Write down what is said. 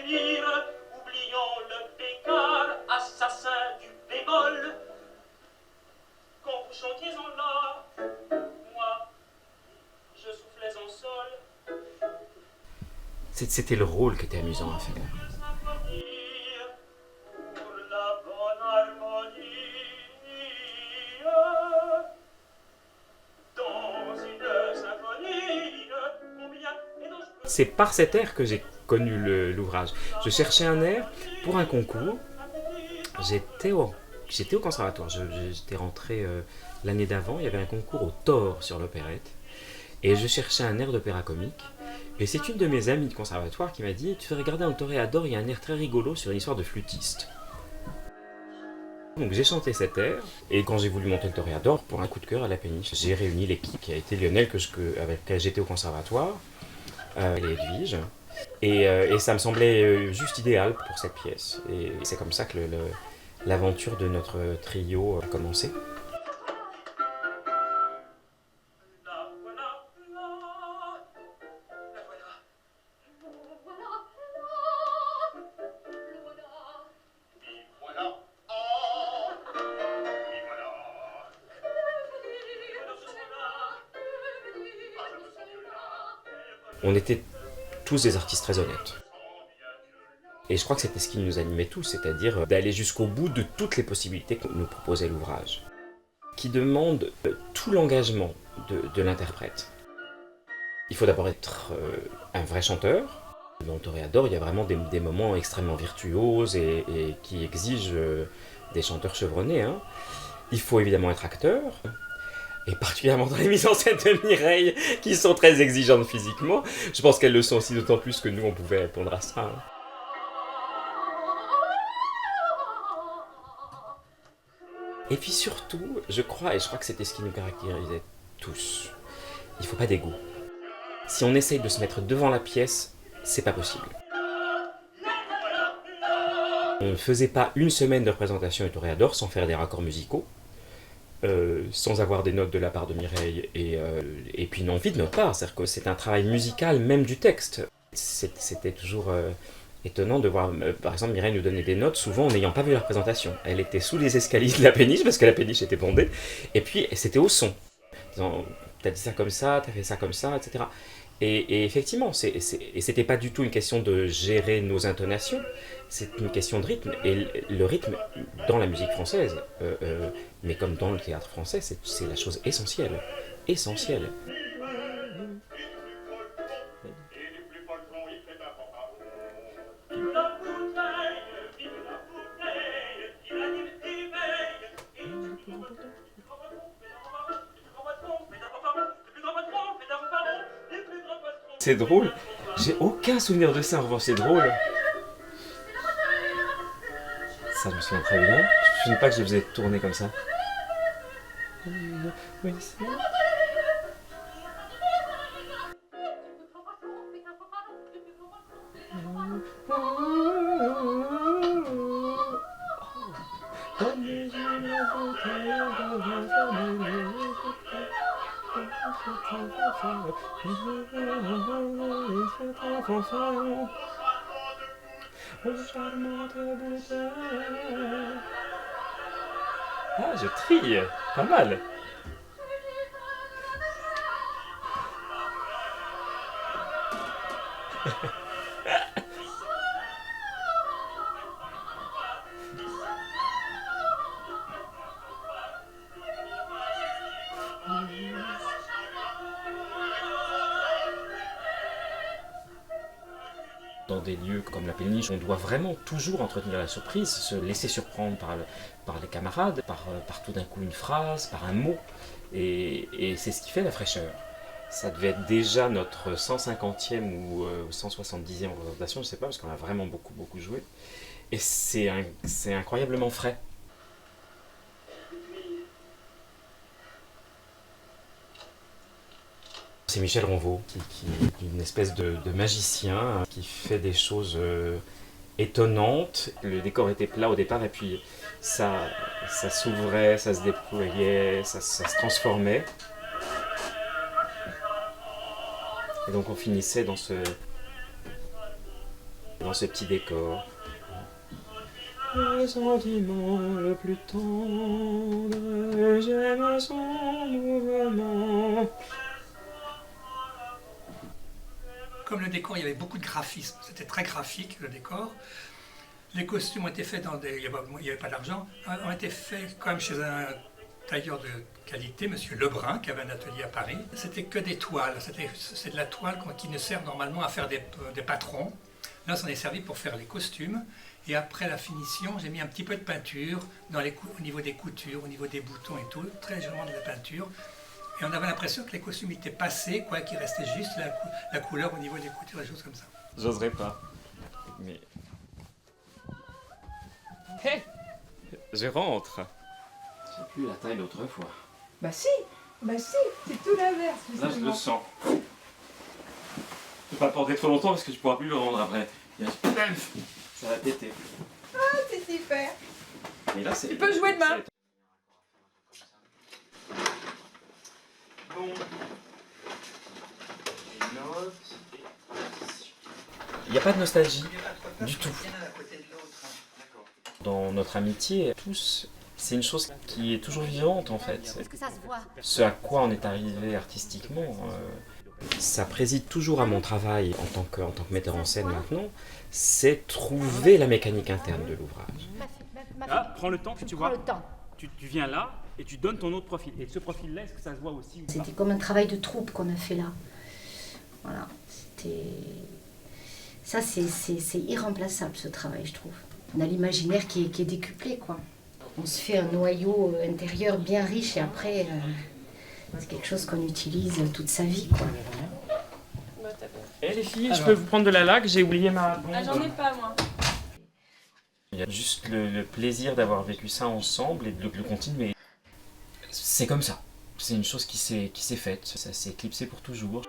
délire, oublions le pécard, assassin du bémol. Quand vous chantiez en la, moi, je soufflais en sol. C'était le rôle qui était amusant à faire. C'est par cet air que j'ai connu l'ouvrage. Je cherchais un air pour un concours. J'étais au conservatoire. J'étais rentré l'année d'avant. Il y avait un concours au Thor sur l'opérette. Et je cherchais un air d'opéra comique. Et c'est une de mes amies de conservatoire qui m'a dit « Tu fais regarder un toréador, il y a un air très rigolo sur une histoire de flûtiste. » Donc j'ai chanté cet air, et quand j'ai voulu monter le toréador, pour un coup de cœur à la péniche, j'ai réuni l'équipe qui a été Lionel, avec laquelle j'étais au conservatoire, et Edwige, et ça me semblait juste idéal pour cette pièce. Et c'est comme ça que l'aventure de notre trio a commencé. On était tous des artistes très honnêtes. Et je crois que c'était ce qui nous animait tous, c'est-à-dire d'aller jusqu'au bout de toutes les possibilités que nous proposait l'ouvrage, qui demande tout l'engagement de l'interprète. Il faut d'abord être un vrai chanteur. Dans Toréador, il y a vraiment des moments extrêmement virtuoses et qui exigent des chanteurs chevronnés. Hein. Il faut évidemment être acteur. Et particulièrement dans les mises en scène de Mireille, qui sont très exigeantes physiquement. Je pense qu'elles le sont aussi d'autant plus que nous, on pouvait répondre à ça. Hein. Et puis surtout, je crois que c'était ce qui nous caractérisait tous, il ne faut pas d'ego. Si on essaye de se mettre devant la pièce, c'est pas possible. On ne faisait pas une semaine de représentation du Toréador sans faire des raccords musicaux. Sans avoir des notes de la part de Mireille et puis une envie de notre part, c'est-à-dire que c'est un travail musical même du texte. C'était toujours étonnant de voir, par exemple Mireille nous donnait des notes souvent en n'ayant pas vu la représentation. Elle était sous les escaliers de la péniche parce que la péniche était bondée et puis c'était au son. Disant, t'as dit ça comme ça, t'as fait ça comme ça, etc. Et effectivement, et c'était pas du tout une question de gérer nos intonations, c'est une question de rythme. Et le rythme, dans la musique française, mais comme dans le théâtre français, c'est la chose essentielle. Essentielle. C'est drôle. J'ai aucun souvenir de ça, en revanche, c'est drôle. Ça, je me souviens très bien. Je ne souviens pas que je faisais tourner comme ça. Ah, je trille. Pas mal. Dans des lieux comme la péniche, on doit vraiment toujours entretenir la surprise, se laisser surprendre par les camarades, par tout d'un coup une phrase, par un mot. Et c'est ce qui fait la fraîcheur. Ça devait être déjà notre 150e ou 170e représentation, je ne sais pas, parce qu'on a vraiment beaucoup joué. Et c'est incroyablement frais. C'est Michel Ronvaux, qui est une espèce de magicien qui fait des choses étonnantes. Le décor était plat au départ et puis ça s'ouvrait, ça se déployait, ça se transformait. Et donc on finissait dans ce dans ce petit décor. Le sentiment le plus tendre, j'aime son mouvement. Comme le décor, il y avait beaucoup de graphisme, c'était très graphique le décor. Les costumes ont été faits dans des... Il n'y avait pas d'argent, ont été faits quand même chez un tailleur de qualité, Monsieur Lebrun, qui avait un atelier à Paris. C'était que des toiles, c'est de la toile qui ne sert normalement à faire des patrons. Là, ça en est servi pour faire les costumes. Et après la finition, j'ai mis un petit peu de peinture au niveau des coutures, au niveau des boutons et tout, très légèrement de la peinture. Et on avait l'impression que les costumes étaient passés, quoi, qu'il restait juste la couleur au niveau des coutures, des choses comme ça. J'oserais pas. Mais... Hé, je rentre. J'ai plus la taille d'autrefois. Bah si, c'est tout l'inverse. Là, je le sens. Je vais pas le porter trop longtemps parce que tu pourras plus le rendre après. Ça va péter. Ah, c'est super. Mais là, c'est... Tu peux jouer demain. Bon. Il n'y a pas de nostalgie du tout. Dans notre amitié, tous, c'est une chose qui est toujours vivante en fait. Parce que ça se voit. Ce à quoi on est arrivé artistiquement, ça préside toujours à mon travail en tant que metteur en scène maintenant, c'est trouver la mécanique interne de l'ouvrage. Là, prends le temps, tu vois. Prends le temps. Tu viens là et tu donnes ton autre profil. Et ce profil-là, est-ce que ça se voit aussi ou pas? C'était comme un travail de troupe qu'on a fait là. Voilà, c'était... Ça, c'est irremplaçable ce travail, je trouve. On a l'imaginaire qui est décuplé, quoi. On se fait un noyau intérieur bien riche et après, c'est quelque chose qu'on utilise toute sa vie, quoi. Eh les filles, je peux vous prendre de la laque? J'ai oublié ma bombe. Ah, j'en ai pas, moi. Il y a juste le plaisir d'avoir vécu ça ensemble et de le continuer. C'est comme ça. C'est une chose qui s'est faite. Ça s'est éclipsé pour toujours.